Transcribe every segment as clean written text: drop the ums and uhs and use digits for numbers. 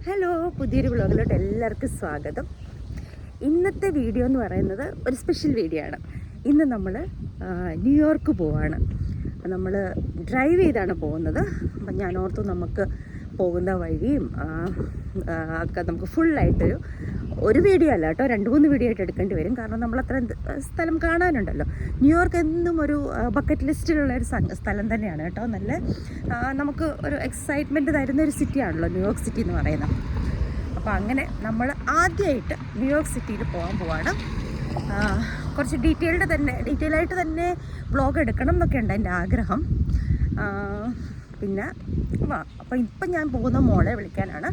Hello, പുതിയൊരു വ്ളോഗിലോട്ട് എല്ലാവർക്കും സ്വാഗതം. ഇന്നത്തെ വീഡിയോ എന്ന് പറയുന്നത് ഒരു സ്പെഷ്യൽ വീഡിയോ ആണ്. ഇന്ന് നമ്മൾ ന്യൂയോർക്ക് പോവാണ്. നമ്മൾ ഡ്രൈവ് ചെയ്താണ് പോകുന്നത്. അപ്പം ഞാൻ ഓർത്തു നമുക്ക് പോകുന്ന വഴിയും ഒക്കെ നമുക്ക് ഫുള്ളായിട്ടൊരു വീഡിയോ അല്ല കേട്ടോ, 2-3 വീഡിയോ ആയിട്ട് എടുക്കേണ്ടി വരും. കാരണം നമ്മൾ അത്രയും സ്ഥലം കാണാനുണ്ടല്ലോ. ന്യൂയോർക്ക് എന്നും ഒരു ബക്കറ്റ് ലിസ്റ്റിലുള്ള ഒരു സ്ഥലം തന്നെയാണ് കേട്ടോ. നല്ല നമുക്ക് ഒരു എക്സൈറ്റ്മെൻറ്റ് തരുന്ന ഒരു സിറ്റിയാണല്ലോ ന്യൂയോർക്ക് സിറ്റി എന്ന് പറയുന്നത്. അപ്പോൾ അങ്ങനെ നമ്മൾ ആദ്യമായിട്ട് ന്യൂയോർക്ക് സിറ്റിയിൽ പോകാൻ പോവാണ്. കുറച്ച് ഡീറ്റെയിൽ ആയിട്ട് തന്നെ വ്ളോഗ് എടുക്കണം എന്നൊക്കെ ഉണ്ട് എൻ്റെ ആഗ്രഹം. പിന്നെ അപ്പോൾ ഇപ്പം ഞാൻ പോകുന്ന മോളെ വിളിക്കാനാണ്.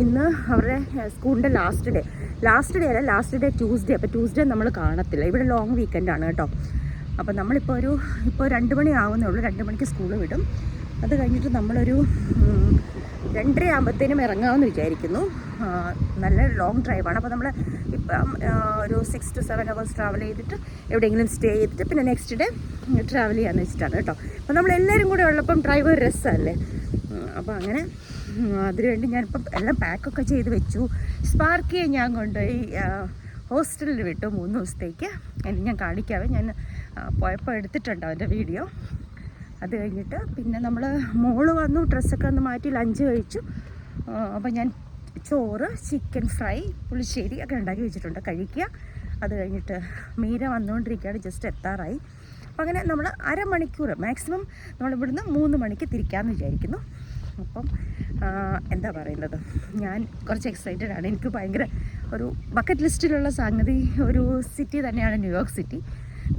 ഇന്ന് അവരുടെ സ്കൂളിൻ്റെ ലാസ്റ്റ് ഡേ ട്യൂസ്ഡേ. അപ്പോൾ ട്യൂസ്ഡേ നമ്മൾ കാണത്തില്ല, ഇവിടെ ലോങ് വീക്കെൻഡാണ് കേട്ടോ. അപ്പോൾ നമ്മളിപ്പോൾ ഇപ്പോൾ 2 മണി ആവുന്നേ ഉള്ളൂ. 2 മണിക്ക് സ്കൂള് വിടും. അത് കഴിഞ്ഞിട്ട് നമ്മളൊരു 2:30 ആകുമ്പോഴത്തേനും ഇറങ്ങാമെന്ന് വിചാരിക്കുന്നു. നല്ല ലോങ് ഡ്രൈവാണ്. അപ്പോൾ നമ്മൾ ഇപ്പം ഒരു 6 to 7 hours ട്രാവൽ ചെയ്തിട്ട് എവിടെയെങ്കിലും സ്റ്റേ ചെയ്തിട്ട് പിന്നെ നെക്സ്റ്റ് ഡേ ട്രാവൽ ചെയ്യാമെന്ന് വെച്ചിട്ടാണ് കേട്ടോ. അപ്പോൾ നമ്മളെല്ലാവരും കൂടെ ഉള്ളപ്പം ഡ്രൈവ് ഒരു രസമല്ലേ. അപ്പോൾ അങ്ങനെ അതിനുവേണ്ടി ഞാനിപ്പം എല്ലാം പാക്കൊക്കെ ചെയ്ത് വെച്ചു. സ്പാർക്കിയെ ഞാൻ കൊണ്ടുപോയി ഹോസ്റ്റലിൽ വിട്ടു 3 ദിവസത്തേക്ക്. ഞാൻ കാണിക്കാവേ, ഞാൻ പോയപ്പോൾ എടുത്തിട്ടുണ്ട് അവൻ്റെ വീഡിയോ. അത് കഴിഞ്ഞിട്ട് പിന്നെ നമ്മൾ മോള് വന്നു, ഡ്രസ്സൊക്കെ ഒന്ന് മാറ്റി ലഞ്ച് കഴിച്ചു. അപ്പോൾ ഞാൻ ചോറ്, ചിക്കൻ ഫ്രൈ, പുളിശ്ശേരി ഒക്കെ ഉണ്ടാക്കി വെച്ചിട്ടുണ്ട്, കഴിക്കുക. അത് കഴിഞ്ഞിട്ട് മീര വന്നുകൊണ്ടിരിക്കുകയാണ്, ജസ്റ്റ് എത്താറായി. അപ്പം അങ്ങനെ നമ്മൾ അരമണിക്കൂർ മാക്സിമം നമ്മളിവിടുന്ന് 3 മണിക്ക് തിരിക്കാമെന്ന് വിചാരിക്കുന്നു. അപ്പം എന്താ പറയുന്നത്, ഞാൻ കുറച്ച് എക്സൈറ്റഡ് ആണ്. എനിക്ക് ഭയങ്കര ഒരു ബക്കറ്റ് ലിസ്റ്റിലുള്ള സംഗതി ഒരു സിറ്റി തന്നെയാണ് ന്യൂയോർക്ക് സിറ്റി.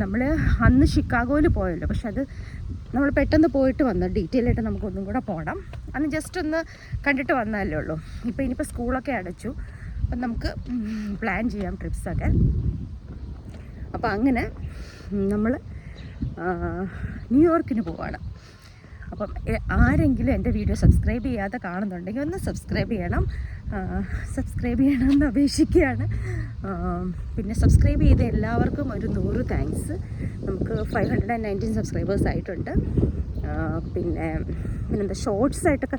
നമ്മൾ അന്ന് ഷിക്കാഗോയിൽ പോയല്ലോ, പക്ഷെ അത് നമ്മൾ പെട്ടെന്ന് പോയിട്ട് വന്നു. ഡീറ്റെയിൽ ആയിട്ട് നമുക്കൊന്നും കൂടെ പോകണം. അന്ന് ജസ്റ്റ് ഒന്ന് കണ്ടിട്ട് വന്നാലേ ഉള്ളൂ. ഇനിയിപ്പോൾ സ്കൂളൊക്കെ അടച്ചു. അപ്പം നമുക്ക് പ്ലാൻ ചെയ്യാം ട്രിപ്സൊക്കെ. അപ്പോൾ അങ്ങനെ നമ്മൾ ന്യൂയോർക്കിന് പോവാണ്. അപ്പം ആരെങ്കിലും എൻ്റെ വീഡിയോ സബ്സ്ക്രൈബ് ചെയ്യാതെ കാണുന്നുണ്ടെങ്കിൽ ഒന്ന് സബ്സ്ക്രൈബ് ചെയ്യണമെന്ന് അപേക്ഷിക്കുകയാണ്. പിന്നെ സബ്സ്ക്രൈബ് ചെയ്ത എല്ലാവർക്കും ഒരു 100 താങ്ക്സ്. നമുക്ക് 519 സബ്സ്ക്രൈബേഴ്സ് ആയിട്ടുണ്ട്. പിന്നെന്താ ഷോർട്സ് ആയിട്ടൊക്കെ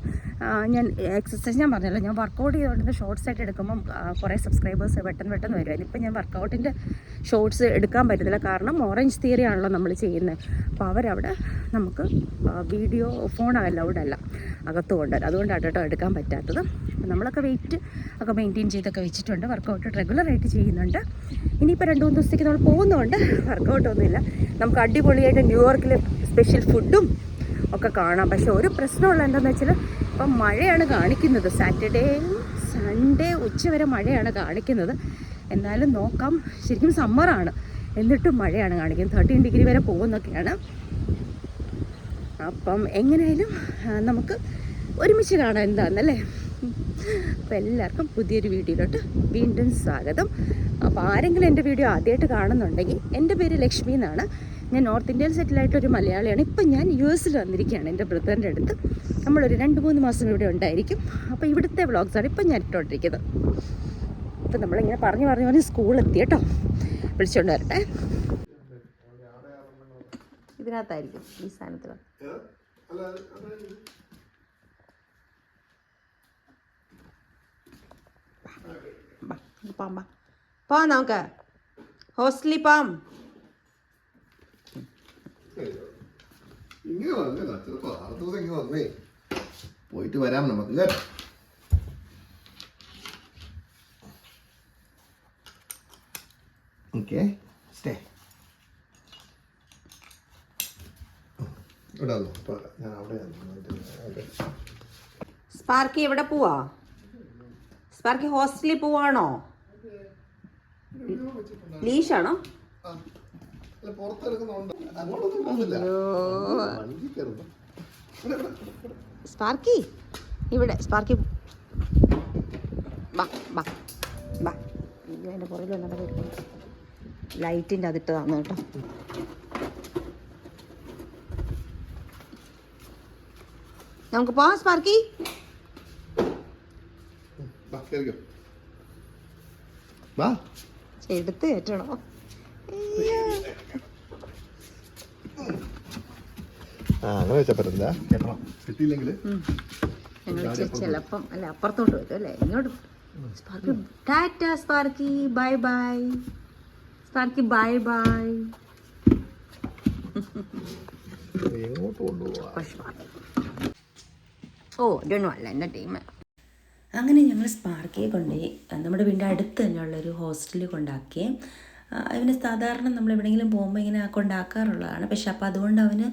ഞാൻ എക്സസൈസ് ഞാൻ പറഞ്ഞല്ലോ, ഞാൻ വർക്കൗട്ട് ചെയ്തുകൊണ്ടിരുന്ന ഷോർട്സ് ആയിട്ട് എടുക്കുമ്പം കുറേ സബ്സ്ക്രൈബേഴ്സ് പെട്ടെന്ന് വരുമായിരുന്നു. ഇപ്പം ഞാൻ വർക്കൗട്ടിൻ്റെ ഷോർട്സ് എടുക്കാൻ പറ്റത്തില്ല, കാരണം ഓറഞ്ച് തിയറി ആണല്ലോ നമ്മൾ ചെയ്യുന്നത്. അപ്പോൾ അവരവിടെ നമുക്ക് വീഡിയോ ഫോൺ അലൗഡ് അല്ല, അകത്ത് കൊണ്ടുവരും. അതുകൊണ്ടാണ് കേട്ടോ എടുക്കാൻ പറ്റാത്തത്. അപ്പോൾ നമ്മളൊക്കെ വെയിറ്റ് ഒക്കെ മെയിൻറ്റെയിൻ ചെയ്തൊക്കെ വെച്ചിട്ടുണ്ട്. വർക്കൗട്ട് റെഗുലറായിട്ട് ചെയ്യുന്നുണ്ട്. ഇനിയിപ്പോൾ 2-3 ദിവസത്തേക്ക് നമ്മൾ പോകുന്നതുകൊണ്ട് വർക്കൗട്ടൊന്നുമില്ല. നമുക്ക് അടിപൊളിയായിട്ട് ന്യൂയോർക്കിൽ സ്പെഷ്യൽ ഫുഡും ഒക്കെ കാണാം. പക്ഷെ ഒരു പ്രശ്നമുള്ള എന്താണെന്ന് വെച്ചാൽ ഇപ്പം മഴയാണ് കാണിക്കുന്നത്. സാറ്റർഡേ സൺഡേ ഉച്ചവരെ മഴയാണ് കാണിക്കുന്നത്. എന്നാലും നോക്കാം. ശരിക്കും സമ്മറാണ്, എന്നിട്ടും മഴയാണ് കാണിക്കുന്നത്. 13 ഡിഗ്രി വരെ പോകുന്നൊക്കെയാണ്. അപ്പം എങ്ങനെയായാലും നമുക്ക് ഒരുമിച്ച് കാണാം എന്താണെന്നല്ലേ. അപ്പോൾ എല്ലാവർക്കും പുതിയൊരു വീഡിയോയിലോട്ട് വീണ്ടും സ്വാഗതം. അപ്പോൾ ആരെങ്കിലും എൻ്റെ വീഡിയോ ആദ്യമായിട്ട് കാണുന്നുണ്ടെങ്കിൽ, എൻ്റെ പേര് ലക്ഷ്മി എന്നാണ്. ഞാൻ നോർത്ത് ഇന്ത്യയിൽ സെറ്റിലായിട്ടൊരു മലയാളിയാണ്. ഇപ്പം ഞാൻ US വന്നിരിക്കുകയാണ് എൻ്റെ ബ്രദറിൻ്റെ അടുത്ത്. നമ്മളൊരു 2-3 മാസം ഇവിടെ ഉണ്ടായിരിക്കും. അപ്പോൾ ഇവിടുത്തെ വ്ളോഗ്സാണ് ഇപ്പം ഞാൻ ഇട്ടുകൊണ്ടിരിക്കുന്നത്. ഇപ്പം നമ്മളിങ്ങനെ പറഞ്ഞ് സ്കൂളെത്തി കേട്ടോ. വിളിച്ചുകൊണ്ട് വരട്ടെ. ഇതിനകത്തായിരിക്കും ഈ സാധനത്തിൽ. പോവാം, നമുക്ക് ഹോസ്റ്റലിൽ പോവാം. ഇങ്ങനെ വന്നേതാ, ചിലപ്പോ 6 ദിവസം ഇങ്ങനെ വന്നേ പോയിട്ട് വരാം നമുക്ക്. ഓക്കെ, സ്റ്റേ ഇവിടെ ഞാൻ അവിടെ. സ്പാർക്കി എവിടെ പോവാ? സ്പാർക്കി ഹോസ്റ്റലിൽ പോവാണോ? ലീഷാണോ? സ്പാർക്കി ഇവിടെ, സ്പാർക്കി അതിൻ്റെ പുറകിൽ വന്നിട്ട് ലൈറ്റിൻ്റെ അതിട്ട് തന്നു കേട്ടോ. നമുക്ക് പോവാം സ്പാർക്കി. എടുത്ത് കയറ്റണോ? അങ്ങനെ വെച്ചാൽ പറ്റത്തില്ല, കിട്ടിയില്ലെങ്കിൽ ഞങ്ങൾ ചിലപ്പം അല്ല അപ്പുറത്തോട്ട് വരും അല്ലേ, ഇങ്ങോട്ട്. സ്പാർക്കി ടാറ്റ, Sparky bye bye, Sparky bye bye. ഓ ഇതൊന്നും അല്ല എൻ്റെ ടീം. അങ്ങനെ ഞങ്ങൾ സ്പാർക്കിയെ കൊണ്ടുപോയി നമ്മുടെ വീടിൻ്റെ അടുത്ത് തന്നെയുള്ളൊരു ഹോസ്റ്റലിൽ കൊണ്ടാക്കി. അവന് സാധാരണ നമ്മൾ എവിടെയെങ്കിലും പോകുമ്പോൾ ഇങ്ങനെ കൊണ്ടാക്കാറുള്ളതാണ്. പക്ഷെ അപ്പോൾ അതുകൊണ്ട് അവന്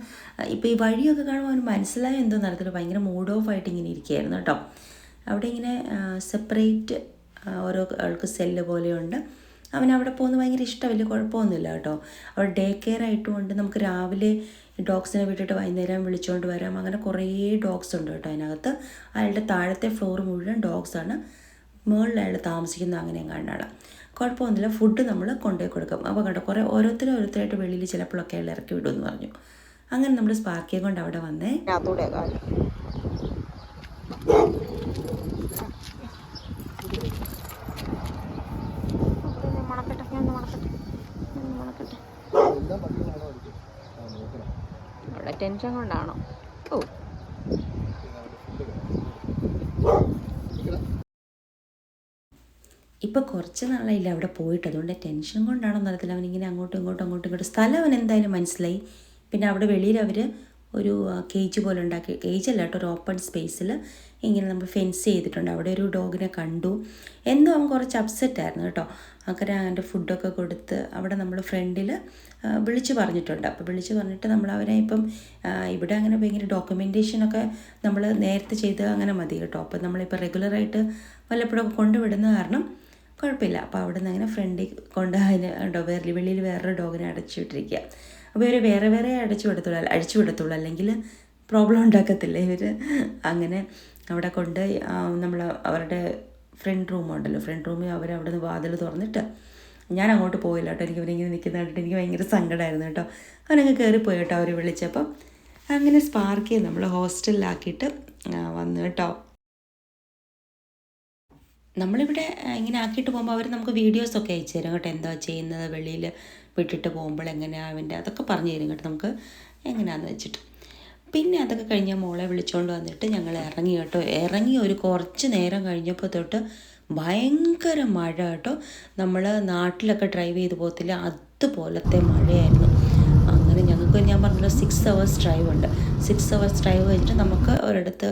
ഇപ്പോൾ ഈ വഴിയൊക്കെ കാണുമ്പോൾ അവന് മനസ്സിലായോ എന്തോ നടത്തില്ല, ഭയങ്കര മൂഡ് ഓഫ് ആയിട്ട് ഇങ്ങനെ ഇരിക്കുകയായിരുന്നു കേട്ടോ. അവിടെ ഇങ്ങനെ സെപ്പറേറ്റ് ഓരോ ആൾക്ക് സെല്ല് പോലെയുണ്ട്. അവനവിടെ പോകുന്നത് ഭയങ്കര ഇഷ്ടം, വലിയ കുഴപ്പമൊന്നുമില്ല കേട്ടോ. അവിടെ ഡേ കെയർ ആയിട്ടുമുണ്ട്. നമുക്ക് രാവിലെ ഡോഗ്സിനെ വിട്ടിട്ട് വൈകുന്നേരം വിളിച്ചുകൊണ്ട് വരാം. അങ്ങനെ കുറേ ഡോഗ്സ് ഉണ്ട് കേട്ടോ അതിനകത്ത്. അയാളുടെ താഴത്തെ ഫ്ലോർ മുഴുവൻ ഡോഗ്സാണ്, മുകളിൽ അയാൾ താമസിക്കുന്നത് അങ്ങനെയും കാണാണ്. കുഴപ്പമൊന്നുമില്ല. ഫുഡ് നമ്മൾ കൊണ്ടുപോയി കൊടുക്കും. അപ്പോൾ കണ്ടോ കുറേ ഓരോരുത്തരായിട്ട് വെളിയിൽ ചിലപ്പോഴൊക്കെ അയാൾ ഇറക്കി വിടുമെന്ന് പറഞ്ഞു. അങ്ങനെ നമ്മൾ സ്പാർക്കിയെ കൊണ്ട് അവിടെ വന്നേ. അവിടെ ടെൻഷൻ കൊണ്ടാണോ? ഓ ഇപ്പോൾ കുറച്ച് നാളായില്ല അവിടെ പോയിട്ട്, അതുകൊണ്ട് ടെൻഷൻ കൊണ്ടാണോ എന്നറിയത്തില്ല. അവനിങ്ങനെ അങ്ങോട്ടും ഇങ്ങോട്ടും സ്ഥലം അവൻ എന്തായാലും മനസ്സിലായി. പിന്നെ അവിടെ വെളിയിൽ അവർ ഒരു കേജ് പോലെ ഉണ്ടാക്കി, കേജല്ല കേട്ടോ, ഒരു ഓപ്പൺ സ്പേസിൽ ഇങ്ങനെ നമ്മൾ ഫെൻസ് ചെയ്തിട്ടുണ്ട്. അവിടെ ഒരു ഡോഗിനെ കണ്ടു. എന്തോ അവൻ കുറച്ച് അപ്സെറ്റായിരുന്നു കേട്ടോ. അങ്ങനെ അവൻ്റെ ഫുഡൊക്കെ കൊടുത്ത് അവിടെ നമ്മൾ ഫ്രണ്ടിൽ വിളിച്ച് പറഞ്ഞിട്ടുണ്ട്. അപ്പോൾ വിളിച്ച് പറഞ്ഞിട്ട് നമ്മൾ അവനെ ഇപ്പം ഇവിടെ അങ്ങനെ ഭയങ്കര ഡോക്യുമെൻറ്റേഷനൊക്കെ നമ്മൾ നേരത്തെ ചെയ്ത് അങ്ങനെ മതി കേട്ടോ. അപ്പോൾ നമ്മളിപ്പോൾ റെഗുലറായിട്ട് വല്ലപ്പോഴൊക്കെ കൊണ്ടുവിടുന്ന കാരണം കുഴപ്പമില്ല. അപ്പോൾ അവിടെ നിന്ന് അങ്ങനെ ഫ്രണ്ടിൽ കൊണ്ട് അതിന് വെളിയിൽ വേറൊരു ഡോഗിനെ അടച്ചു വിട്ടിരിക്കുക. അപ്പോൾ ഇവർ വേറെ അഴിച്ചു വിടത്തുള്ളൂ, അല്ലെങ്കിൽ പ്രോബ്ലം ഉണ്ടാക്കത്തില്ല ഇവർ. അങ്ങനെ അവിടെ കൊണ്ട് നമ്മൾ അവരുടെ ഫ്രണ്ട് റൂമുണ്ടല്ലോ, ഫ്രണ്ട് റൂമിൽ അവരവിടെ നിന്ന് വാതിൽ തുറന്നിട്ട് ഞാൻ അങ്ങോട്ട് പോയില്ല കേട്ടോ. എനിക്ക് ഇവരിങ്ങനെ നിൽക്കുന്ന കണ്ടിട്ട് എനിക്ക് ഭയങ്കര സങ്കടമായിരുന്നു കേട്ടോ. അവനങ്ങ് കയറിപ്പോയി കേട്ടോ അവർ വിളിച്ചപ്പം. അങ്ങനെ സ്പാർക്കിയെ നമ്മൾ ഹോസ്റ്റലിലാക്കിയിട്ട് വന്നു കേട്ടോ. നമ്മളിവിടെ ഇങ്ങനെ ആക്കിയിട്ട് പോകുമ്പോൾ അവർ നമുക്ക് വീഡിയോസൊക്കെ അയച്ചു തരും കേട്ടോ, എന്താ ചെയ്യുന്നത്, വെളിയിൽ വിട്ടിട്ട് പോകുമ്പോൾ എങ്ങനെയാണ് അവൻ്റെ അതൊക്കെ പറഞ്ഞു തരും കേട്ടോ നമുക്ക് എങ്ങനെയാണെന്ന് വെച്ചിട്ട്. പിന്നെ അതൊക്കെ കഴിഞ്ഞാൽ മോളെ വിളിച്ചുകൊണ്ട് വന്നിട്ട് ഞങ്ങൾ ഇറങ്ങി കേട്ടോ. ഇറങ്ങി ഒരു കുറച്ച് നേരം കഴിഞ്ഞപ്പോൾ തൊട്ട് ഭയങ്കര മഴ കേട്ടോ. നമ്മൾ നാട്ടിലൊക്കെ ഡ്രൈവ് ചെയ്ത് പോകത്തില്ല, അതുപോലത്തെ മഴയായിരുന്നു. അങ്ങനെ ഞങ്ങൾക്ക് ഞാൻ പറഞ്ഞല്ലോ 6 hours ഡ്രൈവ് ഉണ്ട്. 6 hours ഡ്രൈവ് കഴിഞ്ഞിട്ട് നമുക്ക് ഒരിടത്ത്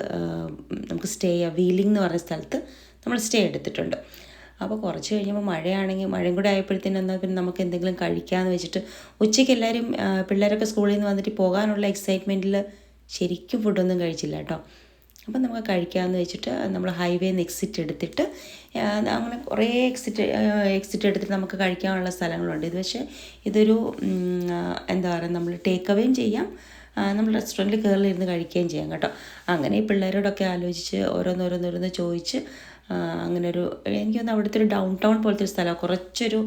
നമുക്ക് സ്റ്റേ ചെയ്യാം. വീലിംഗ് എന്ന് പറഞ്ഞ സ്ഥലത്ത് നമ്മൾ സ്റ്റേ എടുത്തിട്ടുണ്ട്. അപ്പോൾ കുറച്ച് കഴിഞ്ഞപ്പോൾ മഴയും കൂടെ ആയപ്പോഴത്തേനും എന്നാൽ പിന്നെ നമുക്ക് എന്തെങ്കിലും കഴിക്കാമെന്ന് വെച്ചിട്ട് ഉച്ചയ്ക്ക് എല്ലാവരും പിള്ളേരൊക്കെ സ്കൂളിൽ നിന്ന് വന്നിട്ട് പോകാനുള്ള എക്സൈറ്റ്മെൻറ്റിൽ ശരിക്കും ഫുഡൊന്നും കഴിച്ചില്ല കേട്ടോ. അപ്പം നമുക്ക് കഴിക്കാമെന്ന് വെച്ചിട്ട് നമ്മൾ ഹൈവേന്ന് എക്സിറ്റ് എടുത്തിട്ട് അങ്ങനെ കുറേ എക്സിറ്റ് എടുത്തിട്ട് നമുക്ക് കഴിക്കാനുള്ള സ്ഥലങ്ങളുണ്ട്. ഇത് പക്ഷേ ഇതൊരു എന്താ പറയുക, നമ്മൾ ടേക്ക് അവേയും ചെയ്യാം, നമ്മൾ റെസ്റ്റോറൻറ്റിൽ കയറിലിരുന്ന് കഴിക്കുകയും ചെയ്യാം കേട്ടോ. അങ്ങനെ ഈ പിള്ളേരോടൊക്കെ ആലോചിച്ച് ഓരോന്നോരോന്നോരോന്ന് ചോദിച്ച് അങ്ങനെ ഒരു എനിക്കൊന്ന് അവിടുത്തെ ഒരു ഡൗൺ ടൗൺ പോലത്തെ ഒരു സ്ഥലമാണ്, കുറച്ചൊരു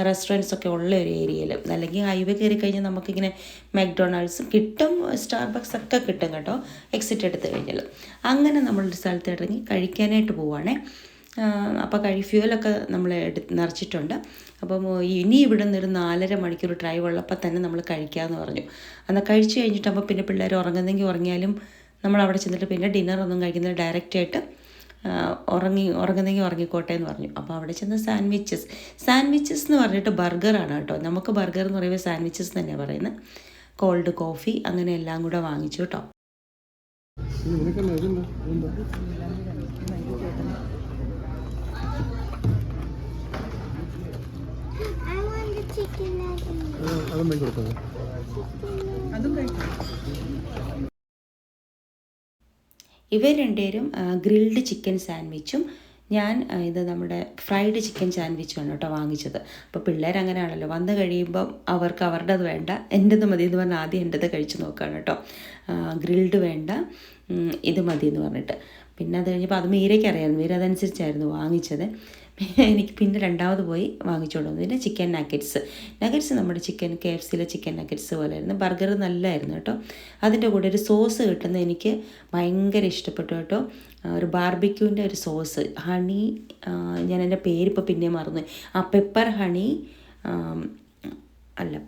റെസ്റ്റോറൻറ്റ്സൊക്കെ ഉള്ള ഒരു ഏരിയയിൽ. അല്ലെങ്കിൽ ഹൈവേ കയറി കഴിഞ്ഞാൽ നമുക്കിങ്ങനെ മക്ഡൊണാൾഡ്സും കിട്ടും, സ്റ്റാർബക്സ് ഒക്കെ കിട്ടും കേട്ടോ എക്സിറ്റ് എടുത്ത് കഴിഞ്ഞാൽ. അങ്ങനെ നമ്മളൊരു സ്ഥലത്ത് ഇറങ്ങി കഴിക്കാനായിട്ട് പോവുകയാണേ. അപ്പോൾ ഫ്യൂവലൊക്കെ നമ്മൾ നിറച്ചിട്ടുണ്ട്. അപ്പം ഇനി ഇവിടെ നിന്നൊരു 4.5 മണിക്കൂർ ഡ്രൈവ് ഉള്ളപ്പോൾ തന്നെ നമ്മൾ കഴിക്കാമെന്ന് പറഞ്ഞു. എന്നാൽ കഴിച്ച് കഴിഞ്ഞിട്ടാകുമ്പോൾ പിന്നെ പിള്ളേർ ഉറങ്ങുന്നെങ്കിൽ ഉറങ്ങിയാലും നമ്മൾ അവിടെ ചെന്നിട്ട് പിന്നെ ഡിന്നറൊന്നും കഴിക്കുന്നില്ല, ഡയറക്റ്റായിട്ട് ഉറങ്ങുന്നെങ്കിൽ ഉറങ്ങിക്കോട്ടെ എന്ന് പറഞ്ഞു. അപ്പോൾ അവിടെ ചെന്ന് സാൻഡ്വിച്ചസ് എന്ന് പറഞ്ഞിട്ട് ബർഗറാണ് കേട്ടോ. നമുക്ക് ബർഗർ എന്ന് പറയുമ്പോൾ സാൻഡ്വിച്ചസ് തന്നെയാണ് പറയുന്നത്. കോൾഡ് കോഫി അങ്ങനെ എല്ലാം കൂടെ വാങ്ങിച്ചു കേട്ടോ. ഇവർ രണ്ടുപേരും ഗ്രിൽഡ് ചിക്കൻ സാൻഡ്വിച്ചും ഞാൻ ഇത് നമ്മുടെ ഫ്രൈഡ് ചിക്കൻ സാൻഡ്വിച്ചുമാണ് കേട്ടോ വാങ്ങിച്ചത്. അപ്പോൾ പിള്ളേർ അങ്ങനെയാണല്ലോ, വന്ന് കഴിയുമ്പം അവർക്ക് അവരുടേത് വേണ്ട, എൻ്റെത് മതി എന്ന് പറഞ്ഞാൽ ആദ്യം എൻ്റെത് കഴിച്ച് നോക്കുകയാണ് കേട്ടോ. ഗ്രിൽഡ് വേണ്ട, ഇത് മതി എന്ന് പറഞ്ഞിട്ട്. പിന്നെ അത് കഴിഞ്ഞപ്പോൾ അത് മീരയ്ക്ക് അറിയാമായിരുന്നു, മീര അതനുസരിച്ചായിരുന്നു വാങ്ങിച്ചത്. എനിക്ക് പിന്നെ രണ്ടാമത് പോയി വാങ്ങിച്ചുകൊണ്ട് വന്നു. പിന്നെ ചിക്കൻ നഗറ്റ്സ് നമ്മുടെ KFCയിലെ ചിക്കൻ നഗറ്റ്സ് പോലെയായിരുന്നു. ബർഗർ നല്ലതായിരുന്നു കേട്ടോ. അതിൻ്റെ കൂടെ ഒരു സോസ് കിട്ടുന്നത് എനിക്ക് ഭയങ്കര ഇഷ്ടപ്പെട്ടു കേട്ടോ. ഒരു ബാർബിക്യൂവിൻ്റെ ഒരു സോസ്, ഹണി, ഞാൻ എൻ്റെ പേരിപ്പോൾ പിന്നെ മറന്നു, പെപ്പർ ഹണി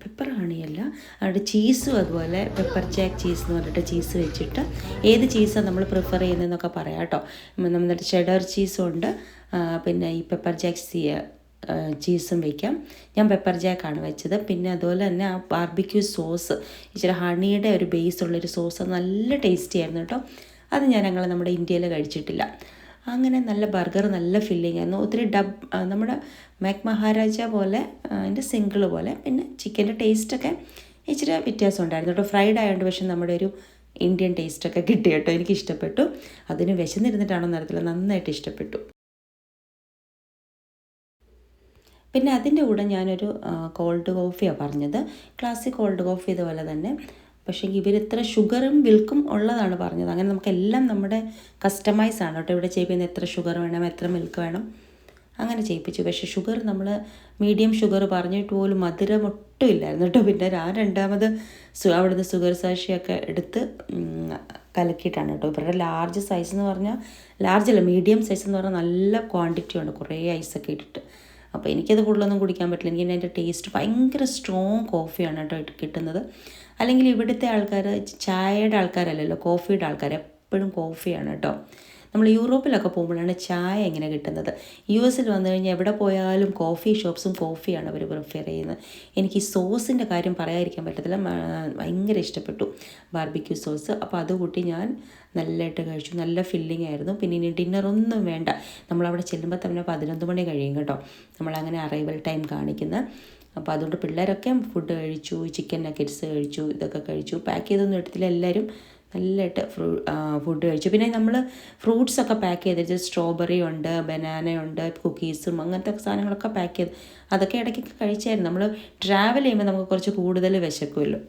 പെപ്പർ ഹണിയല്ല, അവിടെ ചീസും അതുപോലെ പെപ്പർ ജാക്ക് ചീസ് എന്ന് പറഞ്ഞിട്ട് ചീസ് വെച്ചിട്ട് ഏത് ചീസാണ് നമ്മൾ പ്രിഫർ ചെയ്യുന്നതെന്നൊക്കെ പറയാം കേട്ടോ. നമ്മുടെ ചെഡർ ചീസും ഉണ്ട്, പിന്നെ ഈ പെപ്പർ ജാക്ക് ചീസും വയ്ക്കാം. ഞാൻ പെപ്പർ ജാക്കാണ് വെച്ചത്. പിന്നെ അതുപോലെ തന്നെ ആ ബാർബിക്യൂ സോസ്, ഇച്ചിരി ഹണിയുടെ ഒരു ബേസ് ഉള്ളൊരു സോസ്, നല്ല ടേസ്റ്റി ആയിരുന്നു കേട്ടോ. അത് ഞങ്ങൾ നമ്മുടെ ഇന്ത്യയിൽ കഴിച്ചിട്ടില്ല. അങ്ങനെ നല്ല ബർഗർ, നല്ല ഫില്ലിംഗ് ആയിരുന്നു. ഒത്തിരി നമ്മുടെ മാക് മഹാരാജ പോലെ അതിൻ്റെ സിംഗിൾ പോലെ. പിന്നെ ചിക്കൻ്റെ ടേസ്റ്റൊക്കെ ഇച്ചിരി വ്യത്യാസം ഉണ്ടായിരുന്നു കേട്ടോ. ഫ്രൈഡ് ആയതുകൊണ്ട് പക്ഷേ നമ്മുടെ ഒരു ഇന്ത്യൻ ടേസ്റ്റൊക്കെ കിട്ടി കേട്ടോ. എനിക്കിഷ്ടപ്പെട്ടു. അതിന് വിശന്നിരുന്നിട്ടാണോ എന്നറിയത്തില്ല, നന്നായിട്ട് ഇഷ്ടപ്പെട്ടു. പിന്നെ അതിൻ്റെ കൂടെ ഞാനൊരു കോൾഡ് കോഫിയാണ് പറഞ്ഞത്. ക്ലാസിക് കോൾഡ് കോഫി ഇതുപോലെ തന്നെ. പക്ഷേ ഇവരിത്ര ഷുഗറും മിൽക്കും ഉള്ളതാണ് പറഞ്ഞത്. അങ്ങനെ നമുക്കെല്ലാം നമ്മുടെ കസ്റ്റമൈസ് ആണ് കേട്ടോ ഇവിടെ ചെയ്യിപ്പിക്കുന്നത്. എത്ര ഷുഗർ വേണം, എത്ര മിൽക്ക് വേണം, അങ്ങനെ ചെയ്യിപ്പിച്ചു. പക്ഷേ ഷുഗർ നമ്മൾ മീഡിയം ഷുഗർ പറഞ്ഞിട്ട് പോലും മധുരം ഒട്ടും ഇല്ലായിരുന്നു കേട്ടോ. പിന്നെ രണ്ടാമത് അവിടുന്ന് ഷുഗർ സാക്ഷിയൊക്കെ എടുത്ത് കലക്കിയിട്ടാണ് കേട്ടോ. ഇവരുടെ ലാർജ് സൈസ് എന്ന് പറഞ്ഞാൽ, ലാർജല്ല മീഡിയം സൈസ് എന്ന് പറഞ്ഞാൽ നല്ല ക്വാണ്ടിറ്റി ഉണ്ട്, കുറേ ഐസൊക്കെ ഇട്ടിട്ട്. അപ്പോൾ എനിക്കത് കൂടുതലൊന്നും കുടിക്കാൻ പറ്റില്ല. എനിക്ക് അതിൻ്റെ ടേസ്റ്റ് ഭയങ്കര സ്ട്രോങ് കോഫിയാണ് കേട്ടോ കിട്ടുന്നത്. അല്ലെങ്കിൽ ഇവിടുത്തെ ആൾക്കാർ ചായയുടെ ആൾക്കാരല്ലല്ലോ, കോഫിയുടെ ആൾക്കാർ. എപ്പോഴും കോഫിയാണ് കേട്ടോ. നമ്മൾ യൂറോപ്പിലൊക്കെ പോകുമ്പോഴാണ് ചായ എങ്ങനെ കിട്ടുന്നത്. US വന്നു കഴിഞ്ഞാൽ എവിടെ പോയാലും കോഫി ഷോപ്സും കോഫിയാണ് അവർ പ്രിഫർ ചെയ്യുന്നത്. എനിക്ക് ഈ സോസിൻ്റെ കാര്യം പറയാതിരിക്കാൻ പറ്റത്തില്ല, ഭയങ്കര ഇഷ്ടപ്പെട്ടു ബാർബിക്യൂ സോസ്. അപ്പോൾ അത് കൂട്ടി ഞാൻ നല്ലതായിട്ട് കഴിച്ചു. നല്ല ഫില്ലിംഗ് ആയിരുന്നു. പിന്നെ ഇനി ഡിന്നറൊന്നും വേണ്ട, നമ്മളവിടെ ചെല്ലുമ്പോൾ തന്നെ 11 മണി കഴിയും കേട്ടോ, നമ്മളങ്ങനെ അറൈവൽ ടൈം കാണിക്കുന്നത്. അപ്പോൾ അതുകൊണ്ട് പിള്ളേരൊക്കെ ഫുഡ് കഴിച്ചു, ചിക്കൻ നഗറ്റ്സ് കഴിച്ചു, ഇതൊക്കെ കഴിച്ചു. പാക്ക് ചെയ്തൊന്നും എടുത്തില്ല, എല്ലാവരും നല്ലതായിട്ട് ഫുഡ് കഴിച്ചു. പിന്നെ നമ്മൾ ഫ്രൂട്ട്സൊക്കെ പാക്ക് ചെയ്ത്, സ്ട്രോബെറി ഉണ്ട്, ബനാനയുണ്ട്, കുക്കീസും അങ്ങനത്തെ സാധനങ്ങളൊക്കെ പാക്ക് ചെയ്ത് അതൊക്കെ ഇടയ്ക്കൊക്കെ കഴിച്ചായിരുന്നു. നമ്മൾ ട്രാവൽ ചെയ്യുമ്പോൾ നമുക്ക് കുറച്ച് കൂടുതൽ വിശക്കുമല്ലോ.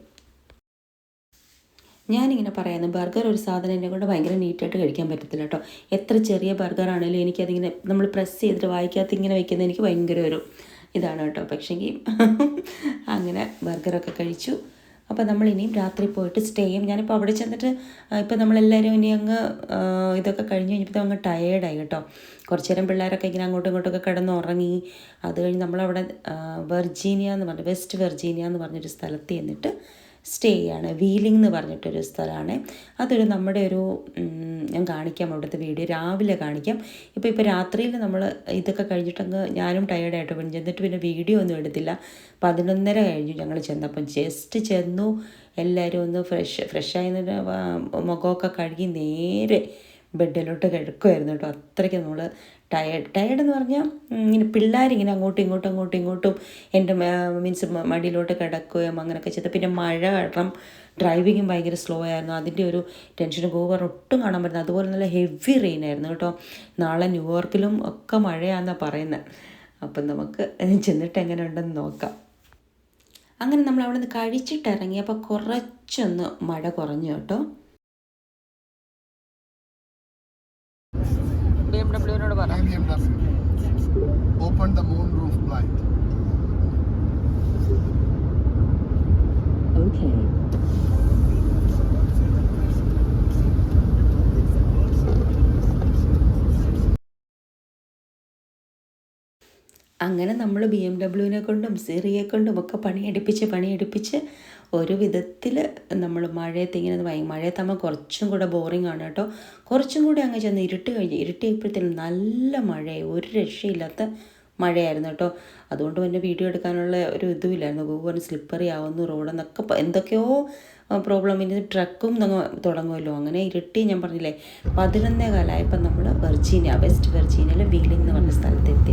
ഞാനിങ്ങനെ പറയുന്നത്, ബർഗർ ഒരു സാധനം എന്നെ കൊണ്ട് ഭയങ്കര നീറ്റായിട്ട് കഴിക്കാൻ പറ്റത്തില്ല കേട്ടോ. എത്ര ചെറിയ ബർഗർ ആണെങ്കിലും എനിക്കതിങ്ങനെ നമ്മൾ പ്രസ് ചെയ്തിട്ട് വായിക്കാത്ത ഇങ്ങനെ വയ്ക്കുന്നത് എനിക്ക് ഭയങ്കര ഒരു ഇതാണ് കേട്ടോ. പക്ഷേങ്കിൽ അങ്ങനെ ബർഗറൊക്കെ കഴിച്ചു. അപ്പോൾ നമ്മളിനിയും രാത്രി പോയിട്ട് സ്റ്റേ ചെയ്യും. ഞാനിപ്പോൾ അവിടെ ചെന്നിട്ട് ഇപ്പോൾ നമ്മളെല്ലാവരും ഇനി അങ്ങ് ഇതൊക്കെ കഴിഞ്ഞ് കഴിഞ്ഞപ്പോൾ അങ്ങ് ടയേർഡായി കേട്ടോ. കുറച്ച് നേരം പിള്ളേരൊക്കെ ഇങ്ങനെ അങ്ങോട്ടും ഇങ്ങോട്ടൊക്കെ കിടന്ന് ഉറങ്ങി. അത് കഴിഞ്ഞ് നമ്മളവിടെ വെർജീനിയ എന്ന് പറഞ്ഞ വെസ്റ്റ് വെർജീനിയ എന്ന് പറഞ്ഞൊരു സ്ഥലത്ത് ചെന്നിട്ട് സ്റ്റേ ആണ്. വീലിംഗ് എന്ന് പറഞ്ഞിട്ടൊരു സ്ഥലമാണ്. അതൊരു നമ്മുടെ ഒരു ഞാൻ കാണിക്കാം അവിടുത്തെ വീഡിയോ, രാവിലെ കാണിക്കാം. ഇപ്പോൾ രാത്രിയിൽ നമ്മൾ ഇതൊക്കെ കഴിഞ്ഞിട്ടങ്ങ് ഞാനും ടയേർഡായിട്ട് പിന്നെ ചെന്നിട്ട് പിന്നെ വീഡിയോ ഒന്നും എടുത്തില്ല. 11:30 കഴിഞ്ഞു ഞങ്ങൾ ചെന്നപ്പം. ജസ്റ്റ് ചെന്നു, എല്ലാവരും ഒന്ന് ഫ്രഷായി മുഖമൊക്കെ കഴുകി നേരെ ബെഡിലോട്ട് കിടക്കുമായിരുന്നു കേട്ടോ. അത്രയ്ക്ക് നമ്മൾ ടയേർഡെന്ന് പറഞ്ഞാൽ ഇങ്ങനെ പിള്ളേരിങ്ങനെ അങ്ങോട്ടും ഇങ്ങോട്ടും എൻ്റെ മീൻസ് മടിയിലോട്ട് കിടക്കുകയും അങ്ങനെയൊക്കെ ചെയ്ത്. പിന്നെ മഴ കാരണം ഡ്രൈവിങ്ങും ഭയങ്കര സ്ലോ ആയിരുന്നു. അതിൻ്റെ ഒരു ടെൻഷനും ഗോവർ ഒട്ടും കാണാൻ പറ്റുന്നത്. അതുപോലെ നല്ല ഹെവി റെയിൻ ആയിരുന്നു കേട്ടോ. നാളെ ന്യൂയോർക്കിലും ഒക്കെ മഴയാണെന്നാണ് പറയുന്നത്. അപ്പം നമുക്ക് ചെന്നിട്ട് എങ്ങനെ ഉണ്ടെന്ന് നോക്കാം. അങ്ങനെ നമ്മൾ അവിടെ നിന്ന് കഴിച്ചിട്ടിറങ്ങിയപ്പോൾ കുറച്ചൊന്ന് മഴ കുറഞ്ഞു കേട്ടോ. BMW പറ. Open the moonroof blind. Okay. അങ്ങനെ നമ്മൾ BMW കൊണ്ടും സിറിയെ കൊണ്ടും ഒക്കെ പണിയെടുപ്പിച്ച് ഒരു വിധത്തിൽ നമ്മൾ മഴയത്ത് ഇങ്ങനെ മഴയത്താകുമ്പോൾ കുറച്ചും കൂടെ ബോറിംഗ് ആണ് കേട്ടോ. കുറച്ചും കൂടി അങ്ങ് ചെന്ന് ഇരുട്ടിയപ്പോഴത്തേനും നല്ല മഴയായി, ഒരു രക്ഷയില്ലാത്ത മഴയായിരുന്നു കേട്ടോ. അതുകൊണ്ട് തന്നെ വീഡിയോ എടുക്കാനുള്ള ഒരു ഇതുമില്ലായിരുന്നു. ഗൂഗിളിന് സ്ലിപ്പറി ആവുന്നു റോഡെന്നൊക്കെ എന്തൊക്കെയോ പ്രോബ്ലം. ഇനി ട്രക്കും തുടങ്ങുമല്ലോ. അങ്ങനെ ഇരുട്ടി ഞാൻ പറഞ്ഞില്ലേ 11:15 നമ്മൾ വെസ്റ്റ് വെർജീനിയയിൽ വീലിംഗ് എന്ന് പറഞ്ഞ സ്ഥലത്തെത്തി.